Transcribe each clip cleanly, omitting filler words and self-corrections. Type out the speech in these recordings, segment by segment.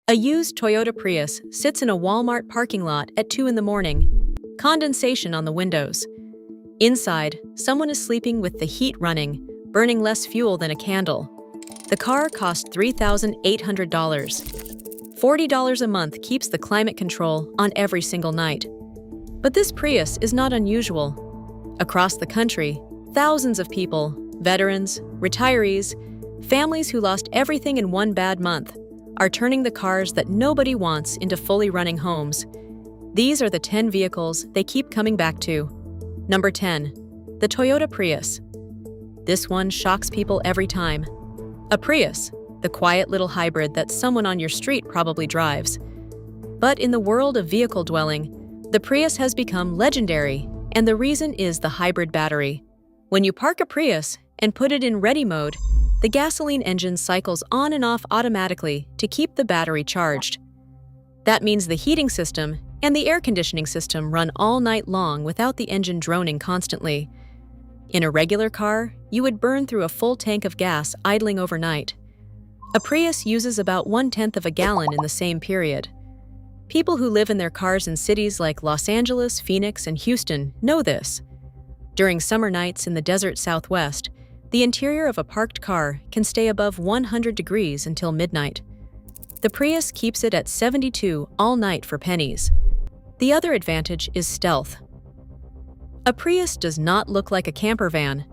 A used Toyota Prius sits in a Walmart parking lot at 2 in the morning. Condensation on the windows. Inside, someone is sleeping with the heat running, burning less fuel than a candle. The car cost $3,800. $40 a month keeps the climate control on every single night. But this Prius is not unusual. Across the country, thousands of people, veterans, retirees, families who lost everything in one bad month, are turning the cars that nobody wants into fully running homes. These are the 10 vehicles they keep coming back to. Number 10. The Toyota Prius. This one shocks people every time. A Prius, the quiet little hybrid that someone on your street probably drives. But in the world of vehicle dwelling, the Prius has become legendary, and the reason is the hybrid battery. When you park a Prius and put it in ready mode, the gasoline engine cycles on and off automatically to keep the battery charged. That means the heating system and the air conditioning system run all night long without the engine droning constantly. In a regular car, you would burn through a full tank of gas idling overnight. A Prius uses about 1/10 of a gallon in the same period. People who live in their cars in cities like Los Angeles, Phoenix, and Houston know this. During summer nights in the desert Southwest, the interior of a parked car can stay above 100 degrees until midnight. The Prius keeps it at 72 all night for pennies. The other advantage is stealth. A Prius does not look like a camper van.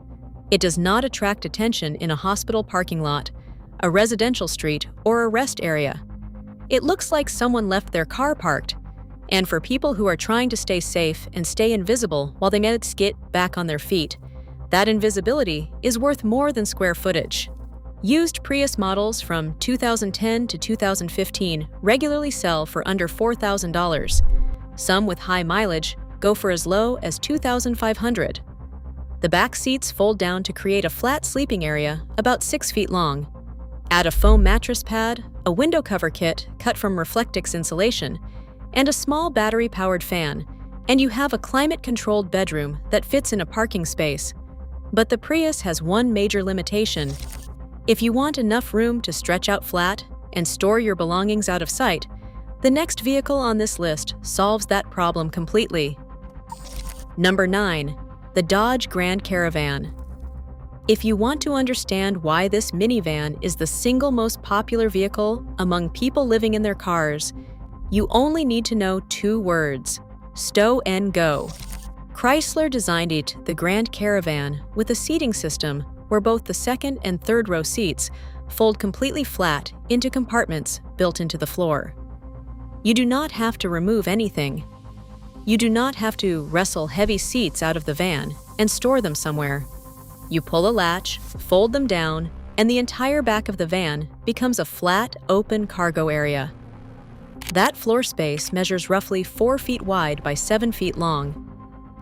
It does not attract attention in a hospital parking lot, a residential street, or a rest area. It looks like someone left their car parked. And for people who are trying to stay safe and stay invisible while they get back on their feet, that invisibility is worth more than square footage. Used Prius models from 2010 to 2015 regularly sell for under $4,000. Some with high mileage go for as low as $2,500. The back seats fold down to create a flat sleeping area about 6 feet long. Add a foam mattress pad, a window cover kit cut from Reflectix insulation, and a small battery-powered fan, and you have a climate-controlled bedroom that fits in a parking space. But the Prius has one major limitation. If you want enough room to stretch out flat and store your belongings out of sight, the next vehicle on this list solves that problem completely. Number 9. The Dodge Grand Caravan. If you want to understand why this minivan is the single most popular vehicle among people living in their cars, you only need to know 2 words: stow and go. Chrysler designed it, the Grand Caravan, with a seating system where both the second and third row seats fold completely flat into compartments built into the floor. You do not have to remove anything. You do not have to wrestle heavy seats out of the van and store them somewhere. You pull a latch, fold them down, and the entire back of the van becomes a flat, open cargo area. That floor space measures roughly 4 feet wide by 7 feet long.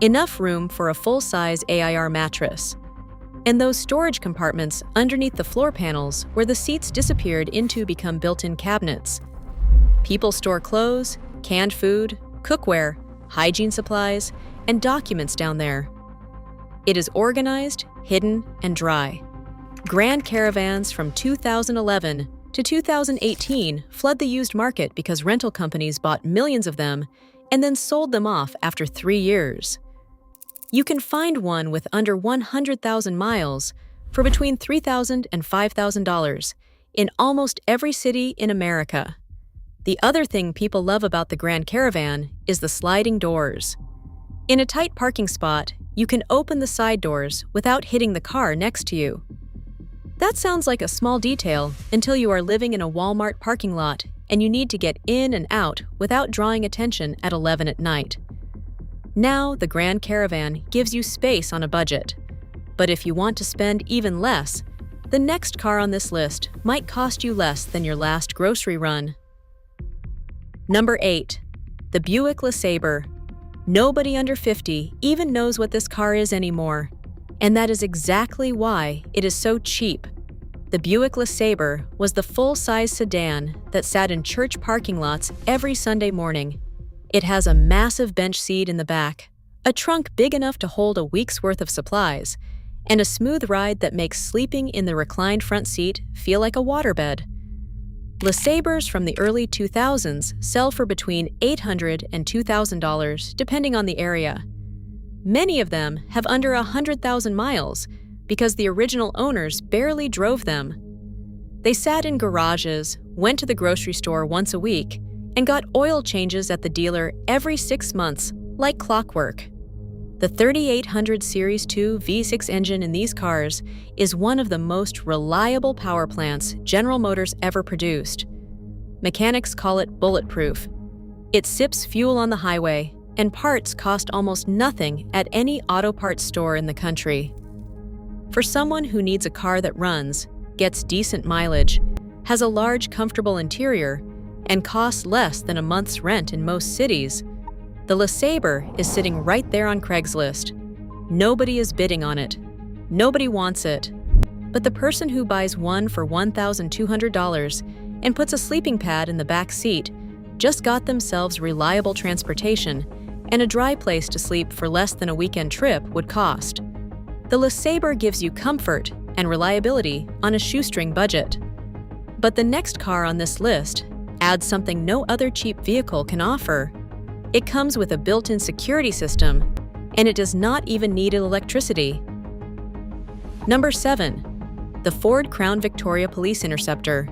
Enough room for a full-size AIR mattress. And those storage compartments underneath the floor panels where the seats disappeared into become built-in cabinets. People store clothes, canned food, cookware, hygiene supplies, and documents down there. It is organized, hidden, and dry. Grand Caravans from 2011 to 2018 flood the used market because rental companies bought millions of them and then sold them off after 3 years. You can find one with under 100,000 miles for between $3,000 and $5,000 in almost every city in America. The other thing people love about the Grand Caravan is the sliding doors. In a tight parking spot, you can open the side doors without hitting the car next to you. That sounds like a small detail until you are living in a Walmart parking lot and you need to get in and out without drawing attention at 11 at night. Now, the Grand Caravan gives you space on a budget. But if you want to spend even less, the next car on this list might cost you less than your last grocery run. Number 8. The Buick LeSabre. Nobody under 50 even knows what this car is anymore. And that is exactly why it is so cheap. The Buick LeSabre was the full-size sedan that sat in church parking lots every Sunday morning. It has a massive bench seat in the back, a trunk big enough to hold a week's worth of supplies, and a smooth ride that makes sleeping in the reclined front seat feel like a waterbed. LeSabres from the early 2000s sell for between $800 and $2,000, depending on the area. Many of them have under 100,000 miles because the original owners barely drove them. They sat in garages, went to the grocery store once a week, and got oil changes at the dealer every 6 months, like clockwork. The 3800 Series 2 V6 engine in these cars is one of the most reliable power plants General Motors ever produced. Mechanics call it bulletproof. It sips fuel on the highway, and parts cost almost nothing at any auto parts store in the country. For someone who needs a car that runs, gets decent mileage, has a large, comfortable interior, and costs less than a month's rent in most cities, the LeSabre is sitting right there on Craigslist. Nobody is bidding on it. Nobody wants it. But the person who buys one for $1,200 and puts a sleeping pad in the back seat just got themselves reliable transportation and a dry place to sleep for less than a weekend trip would cost. The LeSabre gives you comfort and reliability on a shoestring budget. But the next car on this list adds something no other cheap vehicle can offer. It comes with a built-in security system, and it does not even need electricity. Number 7. The Ford Crown Victoria Police Interceptor.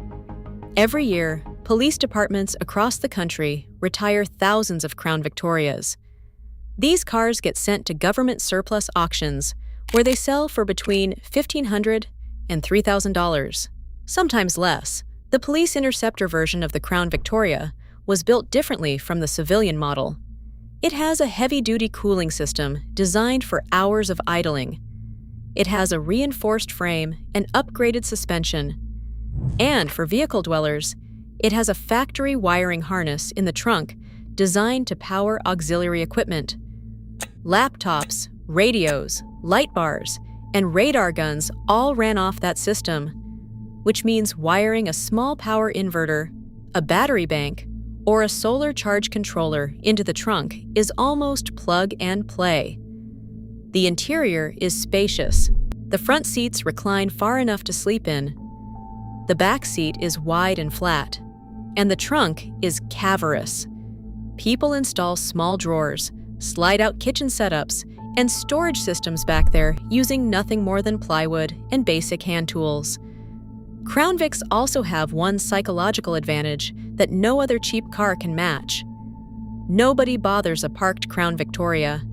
Every year, police departments across the country retire thousands of Crown Victorias. These cars get sent to government surplus auctions, where they sell for between $1,500 and $3,000, sometimes less. The Police Interceptor version of the Crown Victoria was built differently from the civilian model. It has a heavy-duty cooling system designed for hours of idling. It has a reinforced frame and upgraded suspension. And for vehicle dwellers, it has a factory wiring harness in the trunk designed to power auxiliary equipment. Laptops, radios, light bars, and radar guns all ran off that system, which means wiring a small power inverter, a battery bank, or a solar charge controller into the trunk is almost plug and play. The interior is spacious. The front seats recline far enough to sleep in. The back seat is wide and flat, and the trunk is cavernous. People install small drawers, slide-out kitchen setups, and storage systems back there using nothing more than plywood and basic hand tools. Crown Vics also have one psychological advantage that no other cheap car can match. Nobody bothers a parked Crown Victoria.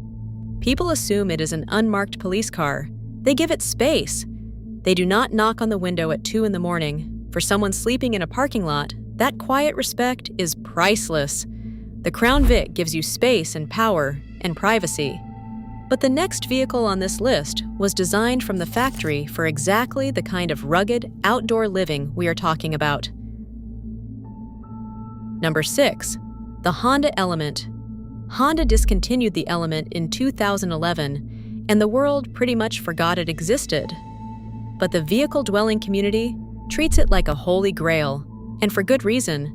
People assume it is an unmarked police car. They give it space. They do not knock on the window at 2 in the morning. For someone sleeping in a parking lot, that quiet respect is priceless. The Crown Vic gives you space and power and privacy. But the next vehicle on this list was designed from the factory for exactly the kind of rugged, outdoor living we are talking about. Number 6. The Honda Element. Honda discontinued the Element in 2011, and the world pretty much forgot it existed. But the vehicle-dwelling community treats it like a holy grail, and for good reason.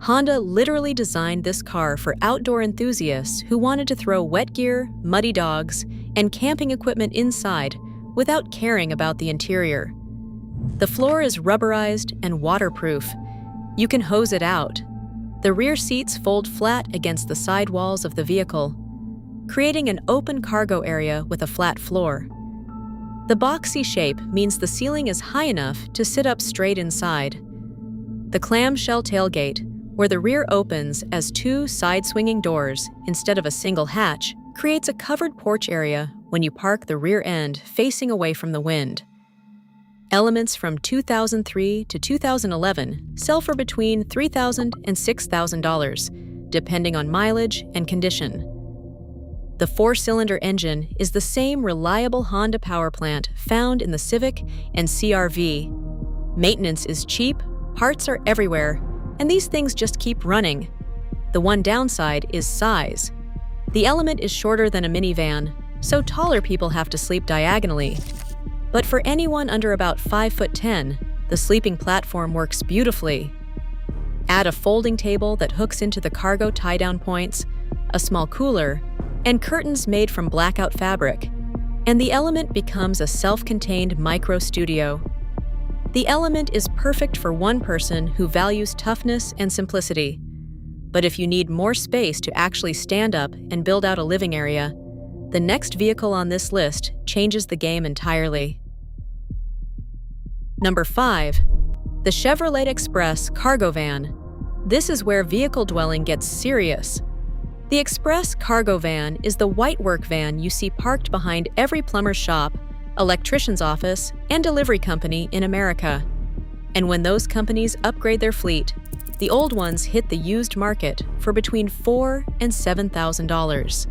Honda literally designed this car for outdoor enthusiasts who wanted to throw wet gear, muddy dogs, and camping equipment inside without caring about the interior. The floor is rubberized and waterproof. You can hose it out. The rear seats fold flat against the side walls of the vehicle, creating an open cargo area with a flat floor. The boxy shape means the ceiling is high enough to sit up straight inside. The clamshell tailgate, where the rear opens as 2 side-swinging doors instead of a single hatch, creates a covered porch area when you park the rear end facing away from the wind. Elements from 2003 to 2011 sell for between $3,000 and $6,000, depending on mileage and condition. The 4-cylinder engine is the same reliable Honda power plant found in the Civic and CR-V. Maintenance is cheap, parts are everywhere, and these things just keep running. The one downside is size. The Element is shorter than a minivan, so taller people have to sleep diagonally. But for anyone under about 5'10", the sleeping platform works beautifully. Add a folding table that hooks into the cargo tie-down points, a small cooler, and curtains made from blackout fabric, and the Element becomes a self-contained micro studio. The Element is perfect for one person who values toughness and simplicity. But if you need more space to actually stand up and build out a living area, the next vehicle on this list changes the game entirely. Number 5. The Chevrolet Express Cargo Van. This is where vehicle dwelling gets serious. The Express Cargo Van is the white work van you see parked behind every plumber's shop, electrician's office, and delivery company in America. And when those companies upgrade their fleet, the old ones hit the used market for between $4,000 and $7,000.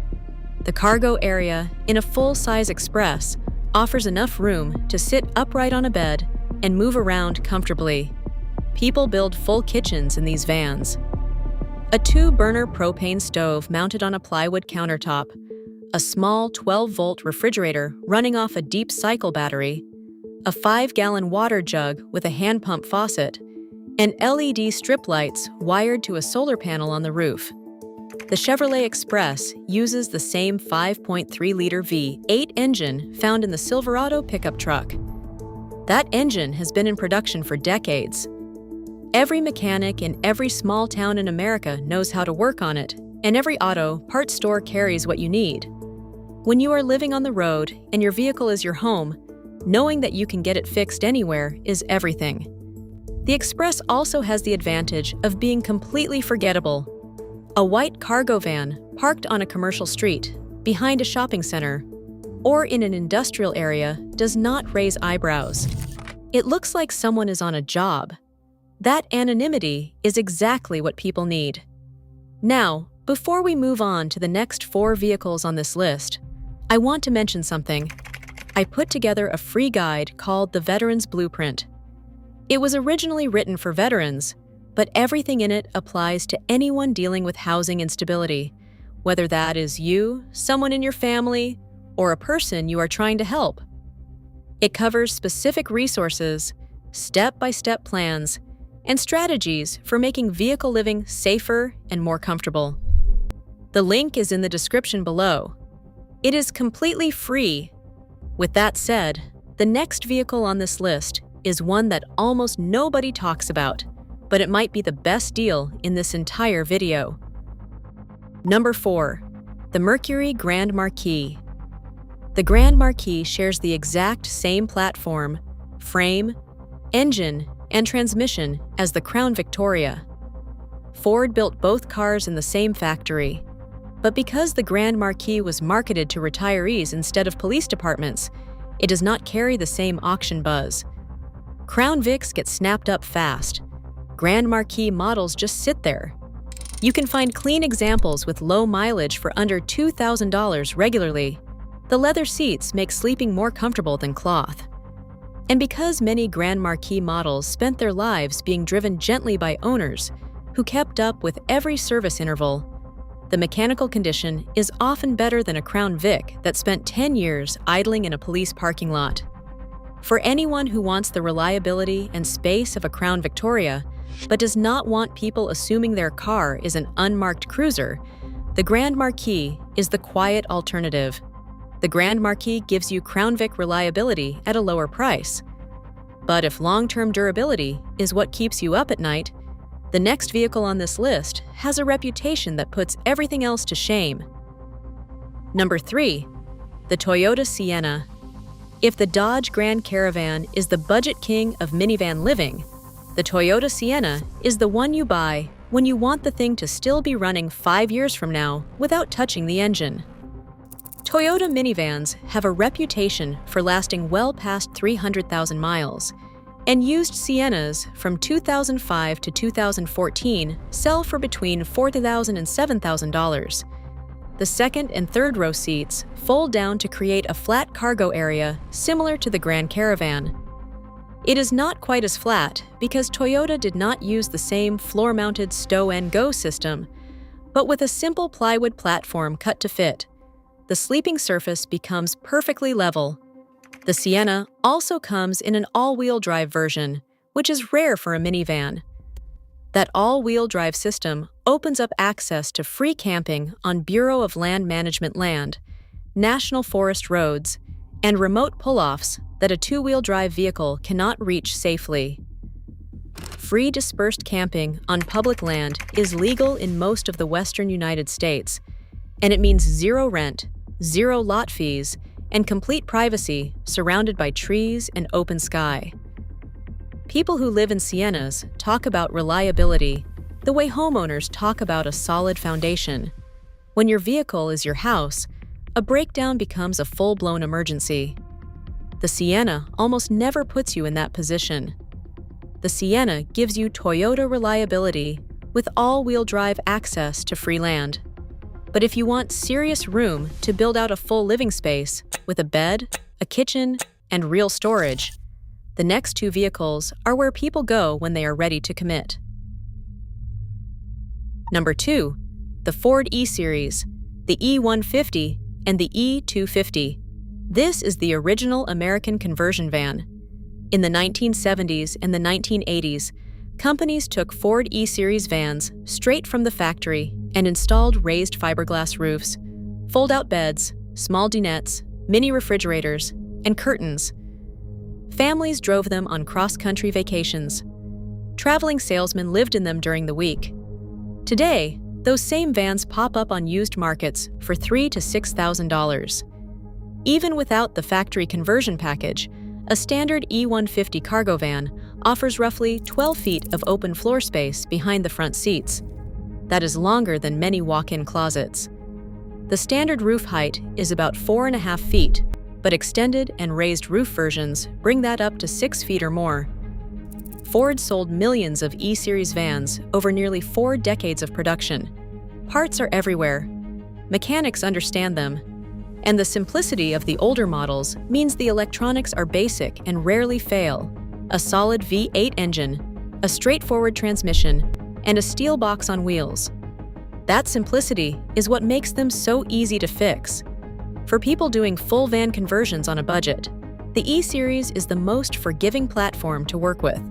The cargo area in a full-size Express offers enough room to sit upright on a bed and move around comfortably. People build full kitchens in these vans. A 2-burner propane stove mounted on a plywood countertop, a small 12-volt refrigerator running off a deep cycle battery, a 5-gallon water jug with a hand pump faucet, and LED strip lights wired to a solar panel on the roof. The Chevrolet Express uses the same 5.3-liter V8 engine found in the Silverado pickup truck. That engine has been in production for decades. Every mechanic in every small town in America knows how to work on it, and every auto parts store carries what you need. When you are living on the road and your vehicle is your home, knowing that you can get it fixed anywhere is everything. The Express also has the advantage of being completely forgettable. A white cargo van parked on a commercial street, behind a shopping center, or in an industrial area does not raise eyebrows. It looks like someone is on a job. That anonymity is exactly what people need. Now, before we move on to the next 4 vehicles on this list, I want to mention something. I put together a free guide called The Veteran's Blueprint. It was originally written for veterans, but everything in it applies to anyone dealing with housing instability, whether that is you, someone in your family, or a person you are trying to help. It covers specific resources, step-by-step plans, and strategies for making vehicle living safer and more comfortable. The link is in the description below. It is completely free. With that said, the next vehicle on this list is one that almost nobody talks about, but it might be the best deal in this entire video. Number 4. The Mercury Grand Marquis. The Grand Marquis shares the exact same platform, frame, engine, and transmission as the Crown Victoria. Ford built both cars in the same factory, but because the Grand Marquis was marketed to retirees instead of police departments, it does not carry the same auction buzz. Crown Vics get snapped up fast. Grand Marquis models just sit there. You can find clean examples with low mileage for under $2,000 regularly. The leather seats make sleeping more comfortable than cloth. And because many Grand Marquis models spent their lives being driven gently by owners who kept up with every service interval, the mechanical condition is often better than a Crown Vic that spent 10 years idling in a police parking lot. For anyone who wants the reliability and space of a Crown Victoria, but does not want people assuming their car is an unmarked cruiser, the Grand Marquis is the quiet alternative. The Grand Marquis gives you Crown Vic reliability at a lower price. But if long-term durability is what keeps you up at night, the next vehicle on this list has a reputation that puts everything else to shame. Number 3. The Toyota Sienna. If the Dodge Grand Caravan is the budget king of minivan living, the Toyota Sienna is the one you buy when you want the thing to still be running 5 years from now without touching the engine. Toyota minivans have a reputation for lasting well past 300,000 miles, and used Siennas from 2005 to 2014 sell for between $4,000 and $7,000. The second and third row seats fold down to create a flat cargo area similar to the Grand Caravan. It is not quite as flat because Toyota did not use the same floor-mounted stow-and-go system, but with a simple plywood platform cut to fit, the sleeping surface becomes perfectly level. The Sienna also comes in an all-wheel drive version, which is rare for a minivan. That all-wheel drive system opens up access to free camping on Bureau of Land Management land, National Forest roads, and remote pull-offs that a two-wheel drive vehicle cannot reach safely. Free dispersed camping on public land is legal in most of the western United States, and it means zero rent, zero lot fees, and complete privacy surrounded by trees and open sky. People who live in Siennas talk about reliability the way homeowners talk about a solid foundation. When your vehicle is your house, a breakdown becomes a full-blown emergency. The Sienna almost never puts you in that position. The Sienna gives you Toyota reliability with all-wheel drive access to free land. But if you want serious room to build out a full living space with a bed, a kitchen, and real storage, the next two vehicles are where people go when they are ready to commit. Number 2, the Ford E-Series, the E150, and the E250. This is the original American conversion van. In the 1970s and the 1980s, companies took Ford E-Series vans straight from the factory and installed raised fiberglass roofs, fold-out beds, small dinettes, mini refrigerators, and curtains. Families drove them on cross-country vacations. Traveling salesmen lived in them during the week. Today, those same vans pop up on used markets for $3,000 to $6,000. Even without the factory conversion package, a standard E150 cargo van offers roughly 12 feet of open floor space behind the front seats. That is longer than many walk-in closets. The standard roof height is about 4.5 feet, but extended and raised roof versions bring that up to 6 feet or more. Ford sold millions of E-Series vans over nearly 4 decades of production. Parts are everywhere. Mechanics understand them. And the simplicity of the older models means the electronics are basic and rarely fail. A solid V8 engine, a straightforward transmission, and a steel box on wheels. That simplicity is what makes them so easy to fix. For people doing full van conversions on a budget, the E-Series is the most forgiving platform to work with.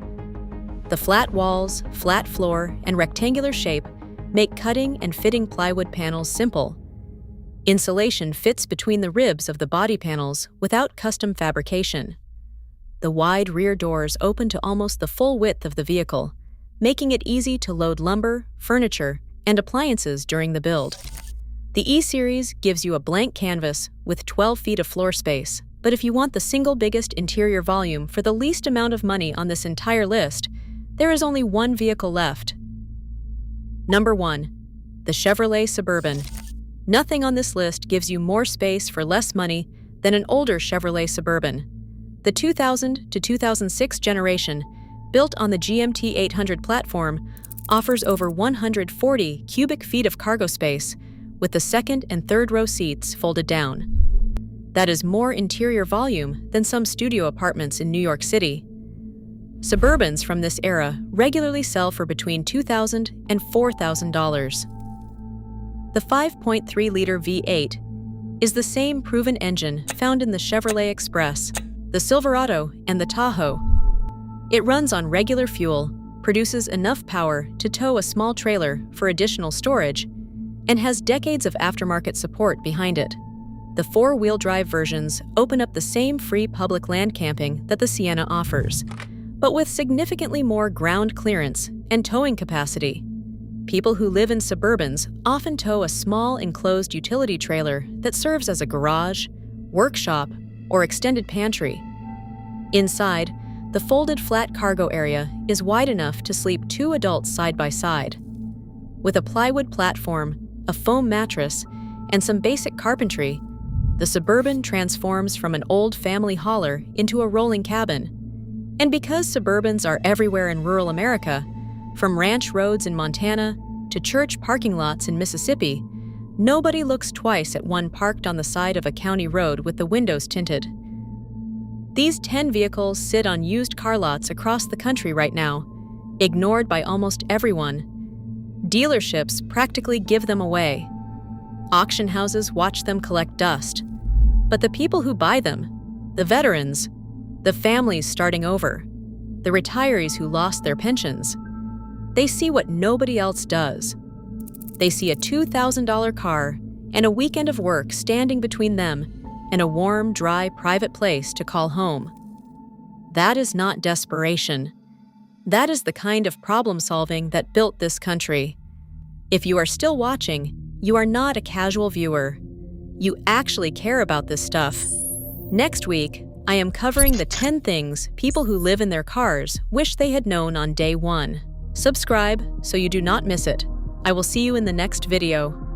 The flat walls, flat floor, and rectangular shape make cutting and fitting plywood panels simple. Insulation fits between the ribs of the body panels without custom fabrication. The wide rear doors open to almost the full width of the vehicle, making it easy to load lumber, furniture, and appliances during the build. The E-Series gives you a blank canvas with 12 feet of floor space, but if you want the single biggest interior volume for the least amount of money on this entire list, there is only one vehicle left. Number 1, the Chevrolet Suburban. Nothing on this list gives you more space for less money than an older Chevrolet Suburban. The 2000 to 2006 generation, built on the GMT 800 platform, offers over 140 cubic feet of cargo space, with the second and third row seats folded down. That is more interior volume than some studio apartments in New York City. Suburbans from this era regularly sell for between $2,000 and $4,000. The 5.3-liter V8 is the same proven engine found in the Chevrolet Express, the Silverado, and the Tahoe. It runs on regular fuel, produces enough power to tow a small trailer for additional storage, and has decades of aftermarket support behind it. The four-wheel drive versions open up the same free public land camping that the Sienna offers, but with significantly more ground clearance and towing capacity. People who live in Suburbans often tow a small enclosed utility trailer that serves as a garage, workshop, or extended pantry. Inside, the folded flat cargo area is wide enough to sleep 2 adults side by side. With a plywood platform, a foam mattress, and some basic carpentry, the Suburban transforms from an old family hauler into a rolling cabin. And because Suburbans are everywhere in rural America, from ranch roads in Montana to church parking lots in Mississippi, nobody looks twice at one parked on the side of a county road with the windows tinted. These 10 vehicles sit on used car lots across the country right now, ignored by almost everyone. Dealerships practically give them away. Auction houses watch them collect dust. But the people who buy them, the veterans, the families starting over, the retirees who lost their pensions, they see what nobody else does. They see a $2,000 car and a weekend of work standing between them and a warm, dry, private place to call home. That is not desperation. That is the kind of problem-solving that built this country. If you are still watching, you are not a casual viewer. You actually care about this stuff. Next week, I am covering the 10 things people who live in their cars wish they had known on day one. Subscribe so you do not miss it. I will see you in the next video.